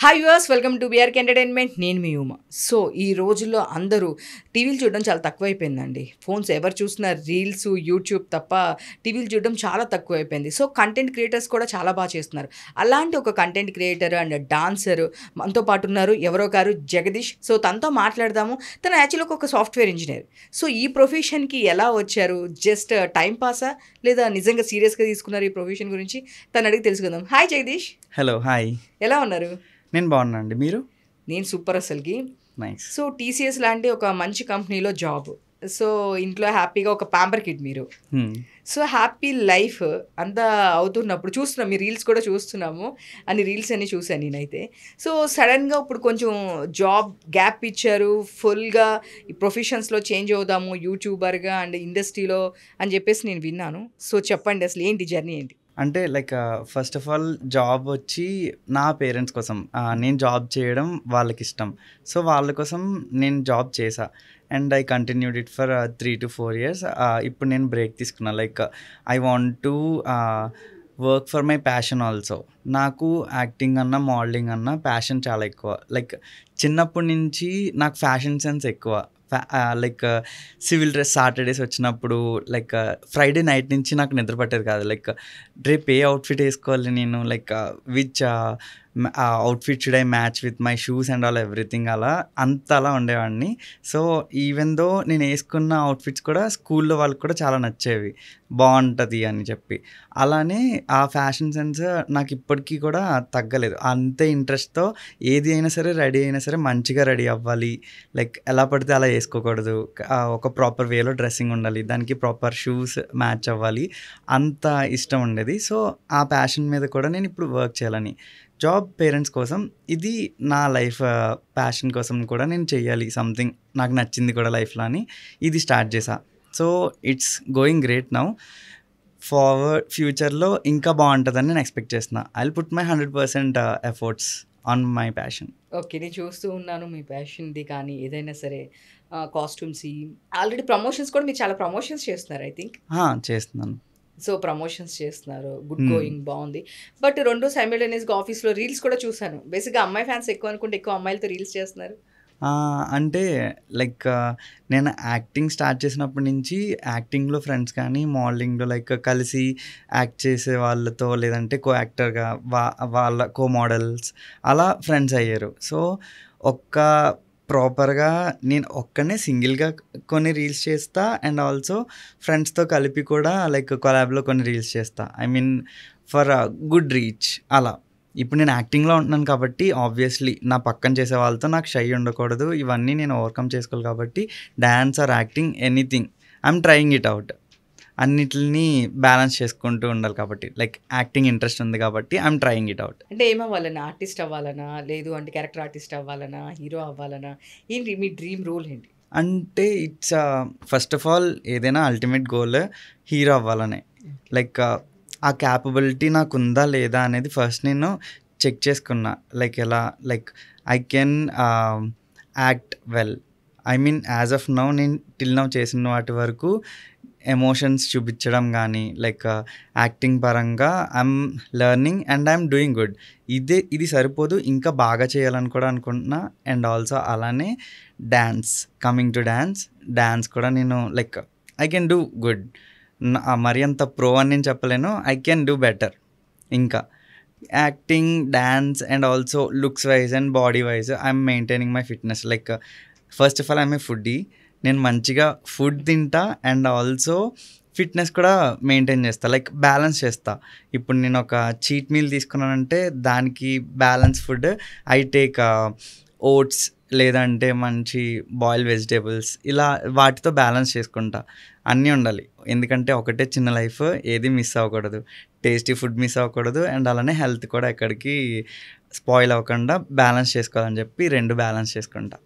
Hi viewers, welcome to BRK entertainment. నేను మీ Uma. So ఈ రోజుల్లో అందరూ టీవీలు చూడడం చాలా తక్కువైపోయిందండి. ఫోన్స్ ఎవరు చూసినా రీల్స్, యూట్యూబ్ తప్ప టీవీలు చూడడం చాలా తక్కువైపోయింది. సో కంటెంట్ క్రియేటర్స్ కూడా చాలా బాగా చేస్తున్నారు. అలాంటి ఒక కంటెంట్ క్రియేటర్ అండ్ డాన్సర్ మనతో పాటు ఉన్నారు. ఎవరో గారు జగదీష్. సో తనతో మాట్లాడదాము. తను యాక్చువల్గా ఒక సాఫ్ట్వేర్ ఇంజనీర్. సో ఈ ప్రొఫెషన్కి ఎలా వచ్చారు? జస్ట్ టైం పాసా లేదా నిజంగా సీరియస్గా తీసుకున్నారు ఈ ప్రొఫెషన్ గురించి? తను అడిగి తెలుసుకుందాం. హాయ్ జగదీష్. Hello, hi. ఎలా ఉన్నారు? నేను బాగున్నానండి. మీరు? నేను సూపర్ అసలుకి. నైస్. సో టీసీఎస్ లాంటి ఒక మంచి కంపెనీలో జాబ్. సో ఇంట్లో హ్యాపీగా ఒక ప్యాంపర్ కిడ్ మీరు. సో హ్యాపీ లైఫ్ అంతా అవుతున్నప్పుడు చూస్తున్నాం, మీ రీల్స్ కూడా చూస్తున్నాము. అన్ని రీల్స్ అన్నీ చూశాను నేనైతే. సో సడన్గా ఇప్పుడు కొంచెం జాబ్ గ్యాప్ ఇచ్చారు. ఫుల్గా ఈ ప్రొఫెషన్స్లో చేంజ్ అవుదాము యూట్యూబర్గా అండ్ ఇండస్ట్రీలో అని చెప్పేసి నేను విన్నాను. సో చెప్పండి, అసలు ఏంటి జర్నీ ఏంటి? అంటే ఫస్ట్ ఆఫ్ ఆల్ జాబ్ వచ్చి నా పేరెంట్స్ కోసం నేను జాబ్ చేయడం వాళ్ళకి ఇష్టం. సో వాళ్ళ కోసం నేను జాబ్ చేశా and I continued it for 3 to 4 years. ఇప్పుడు నేను బ్రేక్ తీసుకున్నా. I want to work for my passion also. నాకు యాక్టింగ్ అన్నా మోడలింగ్ అన్నా ప్యాషన్ చాలా ఎక్కువ. చిన్నప్పటి నుంచి నాకు ఫ్యాషన్ సెన్స్ ఎక్కువ. సివిల్ డ్రెస్ సాటర్డేస్ వచ్చినప్పుడు ఫ్రైడే నైట్ నుంచి నాకు నిద్ర పట్టేది కాదు. రేపు ఏ అవుట్ఫిట్ వేసుకోవాలి నేను, which outfit should I match with my shoes and all everything. అలా ఉండేవాడిని. సో ఈవెన్ దో నేను వేసుకున్న అవుట్ఫిట్స్ కూడా స్కూల్లో వాళ్ళకి కూడా చాలా నచ్చేవి, బాగుంటుంది అని చెప్పి. అలానే ఆ ఫ్యాషన్ సెన్స్ నాకు ఇప్పటికీ కూడా తగ్గలేదు. అంతే ఇంట్రెస్ట్తో ఏది అయినా సరే, రెడీ అయినా సరే మంచిగా రెడీ అవ్వాలి. ఎలా పడితే అలా వేసుకోకూడదు. ఒక ప్రాపర్ వేలో డ్రెస్సింగ్ ఉండాలి, దానికి ప్రాపర్ షూస్ మ్యాచ్ అవ్వాలి. అంత ఇష్టం ఉండేది. సో ఆ ప్యాషన్ మీద కూడా నేను ఇప్పుడు వర్క్ చేయాలని. జాబ్ పేరెంట్స్ కోసం, ఇది నా లైఫ్ ప్యాషన్ కోసం కూడా నేను చెయ్యాలి సంథింగ్ నాకు నచ్చింది కూడా లైఫ్లో అని ఇది స్టార్ట్ చేశా. So it's going great now. Forward ఫ్యూచర్లో ఇంకా బాగుంటుందని నేను ఎక్స్పెక్ట్ చేస్తున్నా. I will put my 100% efforts on my passion. Okay, నేను చూస్తూ ఉన్నాను మీ ప్యాషన్ది. కానీ ఏదైనా సరే కాస్ట్యూమ్స్, ఆల్రెడీ ప్రమోషన్స్ కూడా మీరు చాలా ప్రమోషన్స్ చేస్తున్నారు ఐ థింక్. చేస్తున్నాను. సో ప్రమోషన్స్ చేస్తున్నారు, గుడ్ గోయింగ్, బాగుంది. బట్ రెండు సైమల్టేనియస్గా ఆఫీస్లో రీల్స్ కూడా చూశాను. బేసిక్గా అమ్మాయి ఫ్యాన్స్ ఎక్కువ అనుకుంటే ఎక్కువ అమ్మాయిలతో రీల్స్ చేస్తున్నారు. అంటే నేను యాక్టింగ్ స్టార్ట్ చేసినప్పటి నుంచి యాక్టింగ్లో ఫ్రెండ్స్ కానీ, మోడలింగ్లో కలిసి యాక్ట్ చేసే వాళ్ళతో, లేదంటే కో యాక్టర్గా వాళ్ళ కో మోడల్స్ అలా ఫ్రెండ్స్ అయ్యారు. సో ప్రాపర్గా నేను ఒక్కనే సింగిల్గా కొన్ని రీల్స్ చేస్తా అండ్ ఆల్సో ఫ్రెండ్స్తో కలిపి కూడా కొలాబ్లో కొన్ని రీల్స్ చేస్తా. I mean for good reach అలా. ఇప్పుడు నేను యాక్టింగ్లో ఉంటున్నాను కాబట్టి ఆబ్వియస్లీ నా పక్కన చేసే వాళ్ళతో నాకు షై ఉండకూడదు. ఇవన్నీ నేను ఓవర్కమ్ చేసుకోవాలి కాబట్టి dance or acting anything I'm trying it out. అన్నిటిని బ్యాలెన్స్ చేసుకుంటూ ఉండాలి కాబట్టి యాక్టింగ్ ఇంట్రెస్ట్ ఉంది కాబట్టి ఐఎమ్ ట్రయింగ్ ఇట్ అవుట్. అంటే ఏమవ్వాలన్నా, ఆర్టిస్ట్ అవ్వాలనా, లేదు అంటే క్యారెక్టర్ ఆర్టిస్ట్ అవ్వాలనా, హీరో అవ్వాలనా, ఏంటి మీ డ్రీమ్ రోల్ ఏంటి? అంటే ఇట్స్ ఫస్ట్ ఆఫ్ ఆల్ ఏదైనా అల్టిమేట్ గోల్ హీరో అవ్వాలనే. ఆ క్యాపబిలిటీ నాకు ఉందా లేదా అనేది ఫస్ట్ నేను చెక్ చేసుకున్నా. ఎలా I can act well. I mean as of now నేను టిల్ నౌ చేసిన వాటి వరకు ఎమోషన్స్ చూపించడం కానీ యాక్టింగ్ పరంగా I'm learning and I'm doing good. ఇది సరిపోదు, ఇంకా బాగా చేయాలని కూడా అనుకుంటున్నా. అండ్ ఆల్సో అలానే కమింగ్ టు డ్యాన్స్ కూడా నేను ఐ కెన్ డూ గుడ్. మరి అంత ప్రో అని నేను చెప్పలేను, ఐ కెన్ డూ బెటర్. ఇంకా acting, dance and also looks wise and body wise I'm maintaining my fitness. First of all I'm a foodie. నేను మంచిగా ఫుడ్ తింటా అండ్ ఆల్సో ఫిట్నెస్ కూడా మెయింటైన్ చేస్తా. బ్యాలెన్స్ చేస్తా. ఇప్పుడు నేను ఒక చీట్ మీల్ తీసుకున్నానంటే దానికి balance food I take oats, లేదంటే మంచి బాయిల్డ్ వెజిటేబుల్స్, ఇలా వాటితో బ్యాలెన్స్ చేసుకుంటా. అన్నీ ఉండాలి, ఎందుకంటే ఒకటే చిన్న లైఫ్, ఏది మిస్ అవ్వకూడదు. టేస్టీ ఫుడ్ మిస్ అవ్వకూడదు అండ్ అలానే హెల్త్ కూడా ఎక్కడికి స్పాయిల్ అవ్వకుండా బ్యాలెన్స్ చేసుకోవాలని చెప్పి రెండు బ్యాలెన్స్ చేసుకుంటా.